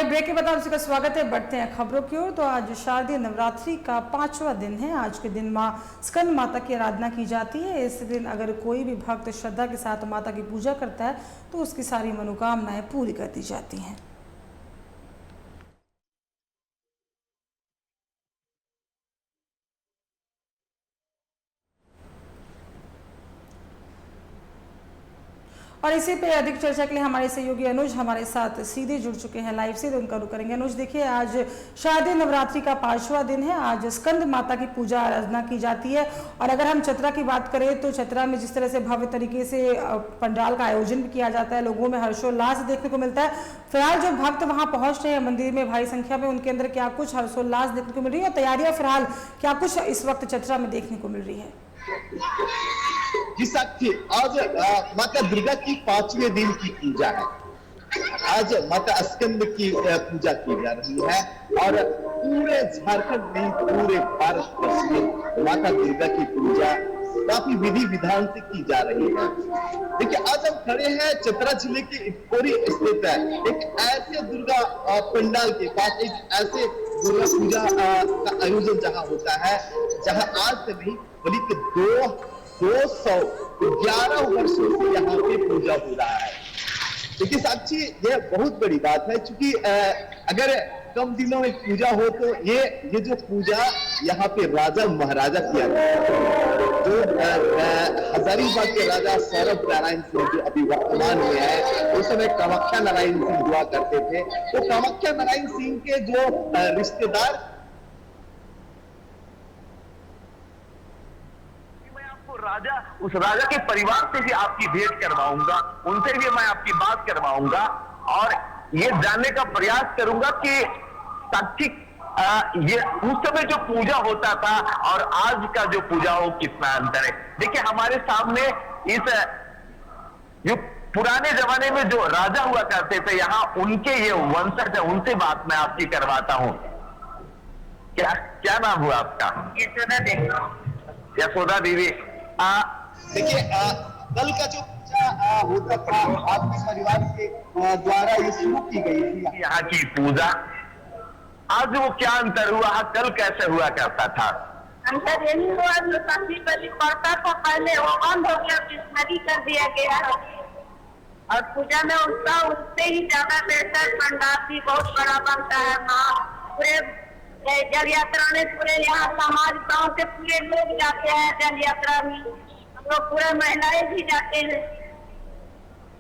एक ब्रेक के बाद आप सबका स्वागत है। बढ़ते हैं खबरों की ओर। तो आज शारदीय नवरात्रि का 5वां दिन है। आज के दिन मां स्कंद माता की आराधना की जाती है। इस दिन अगर कोई भी भक्त श्रद्धा के साथ माता की पूजा करता है तो उसकी सारी मनोकामनाएं पूरी कर दी जाती हैं। और इसी पे अधिक चर्चा के लिए हमारे सहयोगी अनुज हमारे साथ सीधे जुड़ चुके हैं लाइव से, तो उनका रुख करेंगे। अनुज, देखिए आज शारदीय नवरात्रि का 5वां दिन है। आज स्कंद माता की पूजा आराधना की जाती है। और अगर हम चतरा की बात करें तो चतरा में जिस तरह से भव्य तरीके से पंडाल का आयोजन भी किया जाता है, लोगों में हर्षोल्लास देखने को मिलता है। फिलहाल जो भक्त वहां पहुंच रहे हैं मंदिर में भारी संख्या में, उनके अंदर क्या कुछ हर्षोल्लास देखने को मिल रही है और तैयारियां फिलहाल क्या कुछ इस वक्त चतरा में देखने को मिल रही है? जी साथी, आज माता दुर्गा की 5वें दिन की पूजा है। आज माता स्कंद की पूजा की जा रही है और पूरे झारखंड में, पूरे भारत वर्ष में माता दुर्गा की पूजा काफी विधि विधान से की जा रही है। देखिए, आज हम खड़े हैं चतरा जिले के इटकोरी स्थित है एक ऐसे दुर्गा पंडाल के पास, एक ऐसे दुर्गा पूजा का आयोजन जहां होता है, जहां आज से नहीं बल्कि 211 वर्षों से यहाँ पे पूजा हो रहा है। देखिए साक्षी, यह बहुत बड़ी बात है, क्योंकि अगर कम दिनों में पूजा हो तो ये जो पूजा यहाँ पे राजा महाराजा किया जो हजारीबाग के राजा सौरभ नारायण सिंह जो अभी वर्तमान में है, उस समय कामाख्या नारायण सिंह हुआ करते थे। तो कामाख्या नारायण सिंह के जो रिश्तेदार, राजा, उस राजा के परिवार से भी आपकी भेंट करवाऊंगा, उनसे भी मैं आपकी बात करवाऊंगा और ये जानने का प्रयास करूंगा कि साक्षी ये उस समय जो पूजा होता था और आज का जो पूजा हो कितना अंतर है। देखिए, हमारे सामने इस जो पुराने जमाने में जो राजा हुआ करते थे, यहाँ उनके ये वंशज है, उनसे बात मैं आपकी करवाता हूँ। क्या नाम हुआ आपका? यशोदा देवी। देखिए, कल का जो पूजा होता था आपके परिवार के द्वारा ये शुरू की गई थी यहाँ की पूजा, आज वो क्या अंतर हुआ, कल कैसे हुआ करता था? अंतर यही हुआ जो शादी बलि पड़ता था पहले वो बंद हो गया, नदी कर दिया गया और पूजा में उससे ही ज्यादा बेहतर पंडाल भी बहुत बड़ा बनता है। माँ पूरे जल यात्रा में पूरे यहाँ समाज गांव से पूरे लोग जाते हैं जल यात्रा में, हम लोग पूरे महिलाएं भी जाते हैं।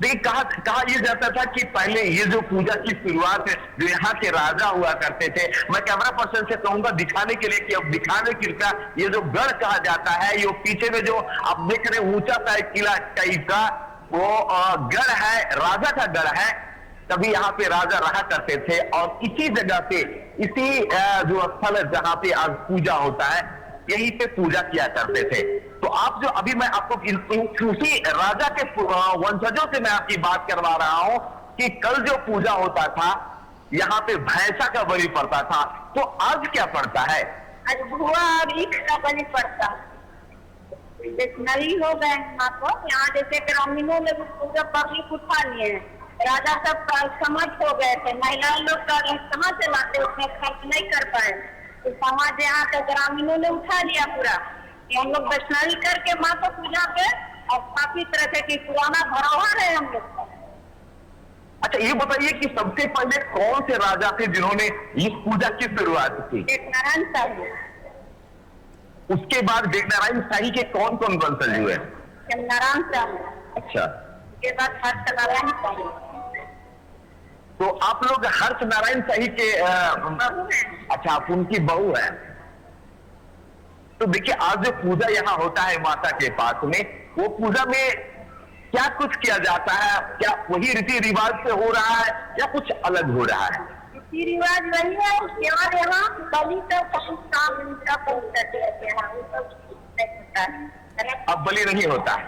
देखिए, कहा यह जाता था कि पहले ये जो पूजा की शुरुआत है जो यहाँ के राजा हुआ करते थे, मैं कैमरा पर्सन से कहूंगा दिखाने के लिए कि अब दिखाने की ये जो गढ़ कहा जाता है, ये पीछे में जो आप देख रहे हैं ऊंचा सा किला टाइप का वो गढ़ है, राजा का गढ़ है। तभी यहाँ पे राजा रहा करते थे और इसी जगह पे, इसी जो स्थल है जहाँ पे आज पूजा होता है, यहीं पे पूजा किया करते थे। तो आप जो अभी मैं आपको उसी राजा के वंशजों से मैं आपकी बात करवा रहा हूं कि कल जो पूजा होता था यहाँ पे भैंसा का बलि पड़ता था, तो आज क्या पड़ता है? आज भुआ और ईख का बलि पड़ता है। नई हो गए आपको यहाँ, जैसे ग्रामीणों में पूरा पब्लिक उठा लिए हैं, राजा सब समझ हो गए थे, महिला लोग का कहाँ चलाते, उसमें खर्च नहीं कर पाए, तो समाज यहाँ के ग्रामीणों ने उठा लिया पूरा कि हम लोग वैष्णवी करके माँ को पूजा पे और काफी तरह से कि पुराना धरोहर है हम लोग का। अच्छा, ये बताइए कि सबसे पहले कौन से राजा थे जिन्होंने इस पूजा की शुरुआत की? नारायण शाही। उसके बाद नारायण शाही के कौन कौन वंशज हुए? नारायण शाही। अच्छा, उसके बाद हर्ष नारायण शाही। तो आप लोग हर्ष नारायण शाही के अच्छा, आप उनकी बहू है। तो देखिए, आज जो पूजा यहाँ होता है माता के पास में, वो पूजा में क्या कुछ किया जाता है? क्या वही रीति रिवाज से हो रहा है या कुछ अलग हो रहा है? रीति रिवाज वही है, यहाँ बलि तो अब बलि नहीं होता है,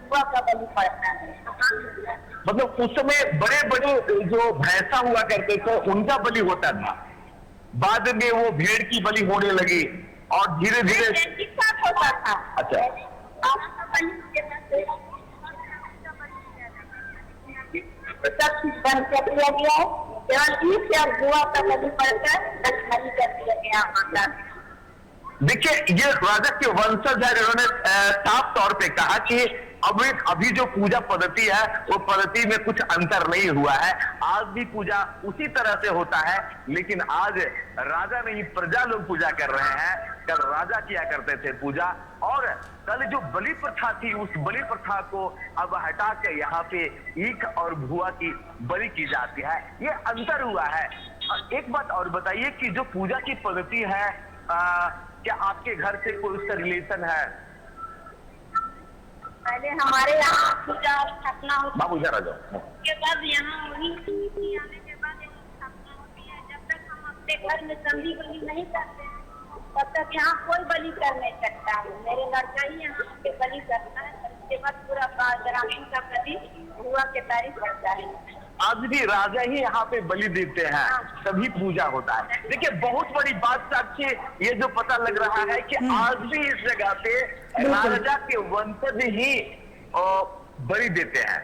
का बलि पड़ता है। मतलब उस समय बड़े बड़े जो भैंसा हुआ करते थे उनका बलि होता था, बाद में वो भेड़ की बलि होने लगी और धीरे धीरे होता था। अच्छा, सब चीज बंद कर दिया गया है। केवल ईख और गुआ का बलि पड़कर दशहरी कर दिया गया माता। देखिए, ये राजा के वंशज है जिन्होंने साफ तौर पे कहा कि अभी जो पूजा पद्धति है वो पद्धति में कुछ अंतर नहीं हुआ है। आज भी पूजा उसी तरह से होता है, लेकिन आज राजा नहीं प्रजा लोग पूजा कर रहे हैं। कल राजा किया करते थे पूजा, और कल जो बलि प्रथा थी उस बलि प्रथा को अब हटा के यहाँ पे ईख और भुआ की बलि की जाती है। ये अंतर हुआ है। एक बात और बताइए कि जो पूजा की पद्धति है, क्या आपके घर से कोई उसका रिलेशन है? पहले हमारे यहाँ पूजा स्थापना होती बाबू जरा जाओ। उसके बाद यहाँ वही आने के बाद स्थापना होती है। जब तक हम अपने घर में संधि बलि नहीं करते हैं तब तक यहाँ कोई बलि कर नहीं सकता है। मेरे लड़का ही यहाँ पे बलि करता है, उसके बाद पूरा ग्रामीण का प्रति हुआ के तारीफ करता है। आज भी राजा ही यहाँ पे बलि देते हैं, तभी पूजा होता है। देखिए, बहुत बड़ी बात साक्षी ये जो पता लग रहा है कि आज भी इस जगह पे राजा के वंशज ही बलि देते हैं,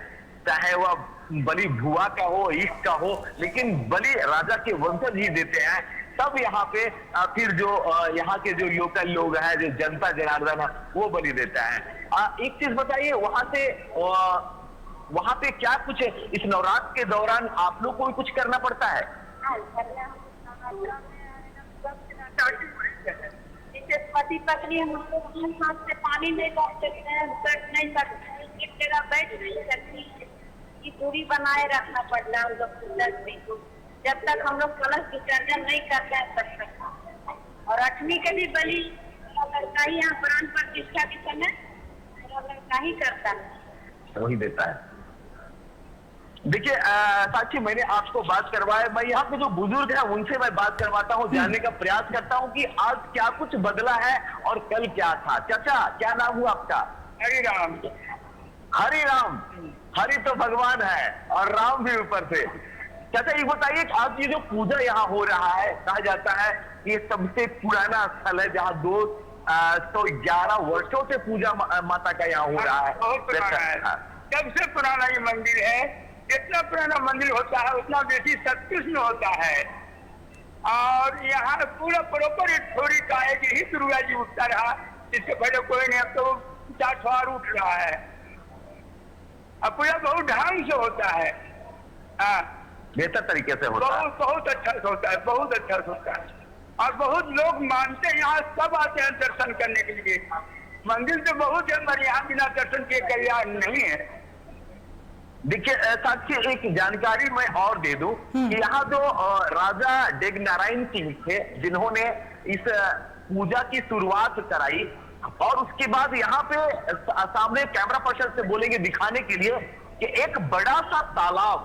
चाहे वह बलि भुआ का हो, ईख का हो, लेकिन बलि राजा के वंशज ही देते हैं। तब यहाँ पे फिर जो यहाँ के जो लोकल लोग हैं, जो जनता जनार्दन है, वो बलि देता है। एक चीज बताइए, वहां पे क्या कुछ इस नवरात्र के दौरान आप लोग को कुछ करना पड़ता है? जैसे पति पत्नी हम लोग हाथ से पानी नहीं ला सकते हैं, बैठ नहीं सकते, एक जगह बैठ नहीं सकती, की दूरी बनाए रखना पड़ता है हम लोग। जब तक हम लोग कलश विसर्जन नहीं करते हैं तब तक। और 8वीं के भी बलि लड़का ही यहाँ प्राण प्रतिष्ठा के समय लड़का ही करता है, वही देता है। देखिए साक्षी, मैंने आपको बात करवाया, मैं यहाँ पे जो बुजुर्ग हैं उनसे मैं बात करवाता हूँ, जानने का प्रयास करता हूँ कि आज क्या कुछ बदला है और कल क्या था। चाचा, क्या नाम हुआ आपका? हरिराम। हरिराम। हरि तो भगवान है और राम भी ऊपर से। चाचा, ये बताइए कि आज ये जो पूजा यहाँ हो रहा है, कहा जाता है ये सबसे पुराना स्थल है जहाँ 211 वर्षों से पूजा माता का यहाँ हो रहा है। बहुत पुराना है, सबसे पुराना ये मंदिर है। जितना पुराना मंदिर होता है उतना बेसी शक्तिशाली होता है। और यहाँ पूरा प्रॉपर थोड़ी का है कि ही दुर्गा जी उठता रहा, इससे पहले कोई नहीं। अब तो 50 बार उठ रहा है। अब पूजा बहुत ढंग से होता है, बेहतर तरीके से होता है, बहुत अच्छा से होता है, बहुत अच्छा से होता है। और बहुत लोग मानते हैं, यहाँ सब आते हैं दर्शन करने के लिए। मंदिर तो बहुत है, पर यहाँ बिना दर्शन के कल्याण नहीं है। देखिए साक्षी, एक जानकारी मैं और दे दूं कि यहाँ जो राजा डेगनारायण सिंह थे, जिन्होंने इस पूजा की शुरुआत कराई, और उसके बाद यहाँ पे सामने कैमरा पर्सन से बोलेंगे दिखाने के लिए कि एक बड़ा सा तालाब,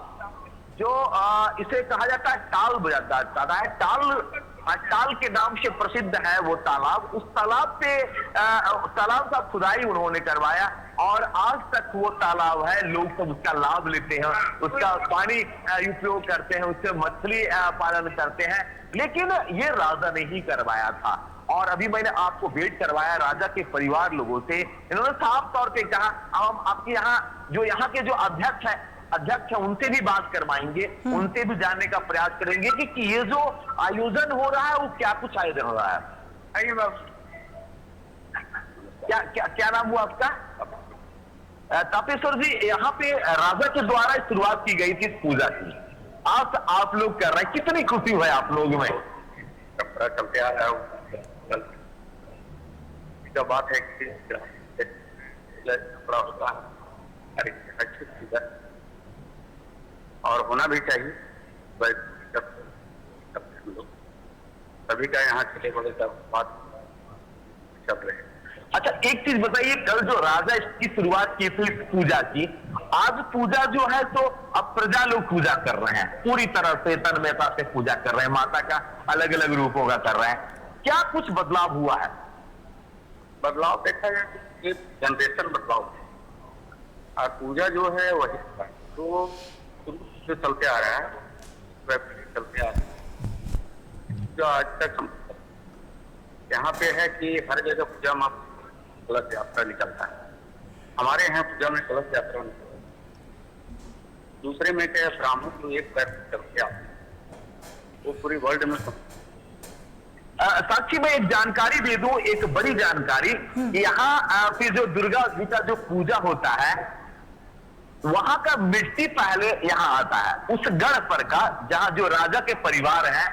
जो इसे कहा जाता है टाल बजाता है, टाल के नाम से प्रसिद्ध है वो तालाब। उस तालाब पे तालाब का खुदाई उन्होंने करवाया, और आज तक वो तालाब है, लोग सब उसका लाभ लेते हैं, उसका पानी उपयोग करते हैं, उससे मछली पालन करते हैं। लेकिन ये राजा ने ही करवाया था। और अभी मैंने आपको भेंट करवाया राजा के परिवार लोगों से, इन्होंने साफ तौर पे कहा, हम आपके यहाँ के जो अध्यक्ष है उनसे भी बात करवाएंगे, उनसे भी जानने का प्रयास करेंगे कि ये जो आयोजन हो रहा है वो क्या कुछ आयोजन हो रहा है। आइए बाबू, क्या नाम हुआ आपका? तापेश्वर जी, यहाँ पे राजा के द्वारा शुरुआत की गई थी इस पूजा की, आज आप लोग कर रहे हैं, कितनी खुशी है आप लोग में? चलते आ रहा हूँ। बात है कि बड़ा होता है और होना भी चाहिए। सभी का यहाँ छोटे बड़े सब बात चल रहे हैं। अच्छा, एक चीज बताइए, कल जो राजा इसकी शुरुआत की थी इस पूजा की, आज पूजा जो है तो अब प्रजा लोग पूजा कर रहे हैं, पूरी तरह से तन्मयता से पूजा कर रहे हैं, माता का अलग अलग रूपों का कर रहे हैं। क्या कुछ बदलाव हुआ है? बदलाव देखा जाए कि जनरेशन बदलाव है, और पूजा जो है वही तो शुरू से चलते आ रहा है, चलते आ रहा है जो आज तक हम यहाँ पे है कि हर जगह पूजा में कलश यात्रा निकलता है। हमारे यहाँ पूजा में कलश यात्रा निकलता है, दूसरे में क्या ब्राह्मण जो एक पैर चलते आते हैं, वो पूरी वर्ल्ड में साक्षी में एक जानकारी दे दूं, एक बड़ी जानकारी। यहाँ फिर जो दुर्गा जी का जो पूजा होता है, वहां का मिट्टी पहले यहाँ आता है, उस गढ़ पर का, जहां जो राजा के परिवार है,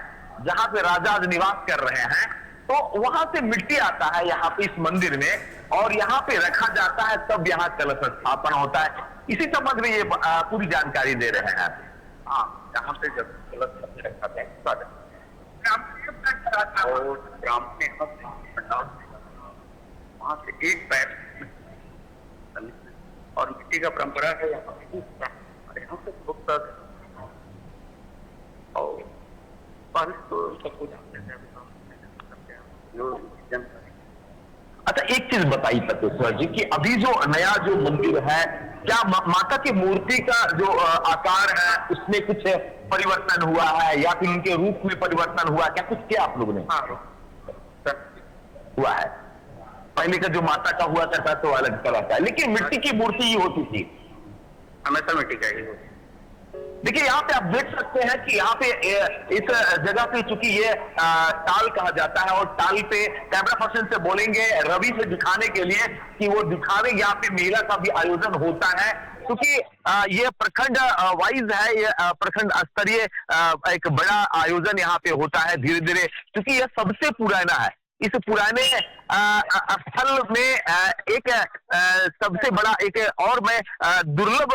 जहां पे राजा आज निवास कर रहे हैं, तो वहां से मिट्टी आता है यहाँ पे इस मंदिर में, और यहाँ पे रखा जाता है, तब यहाँ कलश स्थापन होता है। इसी संबंध में ये पूरी जानकारी दे रहे हैं। हाँ, यहाँ पे जब गलत रखा था और ब्राह्मण ने वहां से एक पैर और मिट्टी का परंपरा है यहाँ पे बहुत और पहले तो सब कुछ जानते थे। अच्छा, एक चीज बताइए तपेश्वर जी कि अभी जो नया जो मंदिर है, क्या माता की मूर्ति का जो आकार है उसमें कुछ परिवर्तन हुआ है, या फिर उनके रूप में परिवर्तन हुआ, क्या कुछ किया आप लोगों ने? हुआ है। पहले का जो माता का हुआ करता तो अलग तरह का, लेकिन मिट्टी की मूर्ति ही होती थी, हमेशा मिट्टी का ही होती। देखिए यहाँ पे आप देख सकते हैं कि यहाँ पे इस जगह पे चूंकि ये टाल कहा जाता है, और टाल पे कैमरा पर्सन से बोलेंगे रवि से दिखाने के लिए कि वो दिखावे, यहाँ पे मेला का भी आयोजन होता है, क्योंकि ये प्रखंड वाइज है, ये प्रखंड स्तरीय एक बड़ा आयोजन यहाँ पे होता है धीरे धीरे, क्योंकि ये सबसे पुराना है। इस पुराने स्थल में एक सबसे बड़ा एक और मैं दुर्लभ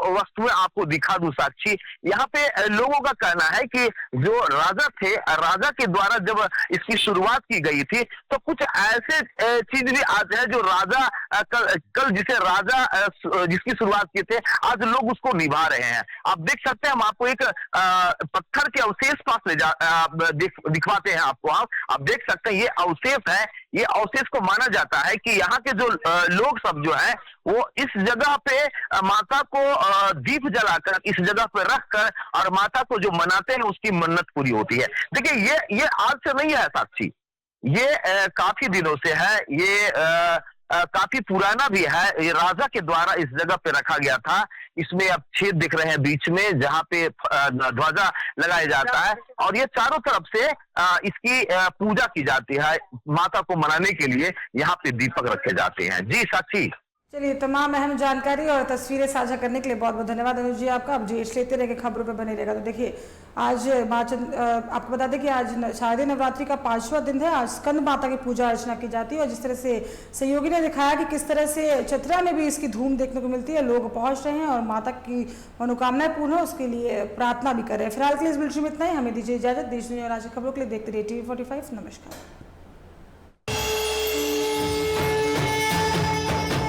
वस्तुएं आपको दिखा दूं साक्षी। यहाँ पे लोगों का कहना है कि जो राजा थे, राजा के द्वारा जब इसकी शुरुआत की गई थी, तो कुछ ऐसे चीज भी आज है जो राजा कल जिसे राजा जिसकी शुरुआत की थे, आज लोग उसको निभा रहे हैं। आप देख सकते हैं, हम आपको एक पत्थर के अवशेष पास ले जा दिखवाते हैं आपको। आप देख सकते हैं, ये अवशेष है। ये अवशेष को माना जाता है कि यहाँ के जो लोग सब जो है, वो इस जगह पे माता को दीप जलाकर, इस जगह पे रखकर और माता को जो मनाते हैं, उसकी मन्नत पूरी होती है। देखिए ये आज से नहीं है साक्षी, ये काफी दिनों से है, ये काफी पुराना भी है। ये राजा के द्वारा इस जगह पे रखा गया था। इसमें अब छेद दिख रहे हैं बीच में, जहां पे ध्वजा लगाया जाता है, और ये चारों तरफ से इसकी पूजा की जाती है। माता को मनाने के लिए यहाँ पे दीपक रखे जाते हैं। जी साक्षी। चलिए, तमाम अहम जानकारी और तस्वीरें साझा करने के लिए बहुत बहुत धन्यवाद अनुज जी आपका। अब अपडेट्स लेते रहेंगे, खबरों पे बने रहेगा। तो देखिए, आज आपको बता दें कि आज शारदीय नवरात्रि का 5वां दिन है। आज स्कंद माता की पूजा अर्चना की जाती है, और जिस तरह से सहयोगी ने दिखाया कि किस तरह से चतरा में भी इसकी धूम देखने को मिलती है। लोग पहुंच रहे हैं और माता की मनोकामनाएं पूर्ण हो, उसके लिए प्रार्थना भी कर रहे हैं। फिलहाल के लिए इस बुलेटिन में इतना ही। हमें दीजिए इजाजत। देश दुनिया और आज की खबरों के लिए देखते रहिए TV45। नमस्कार।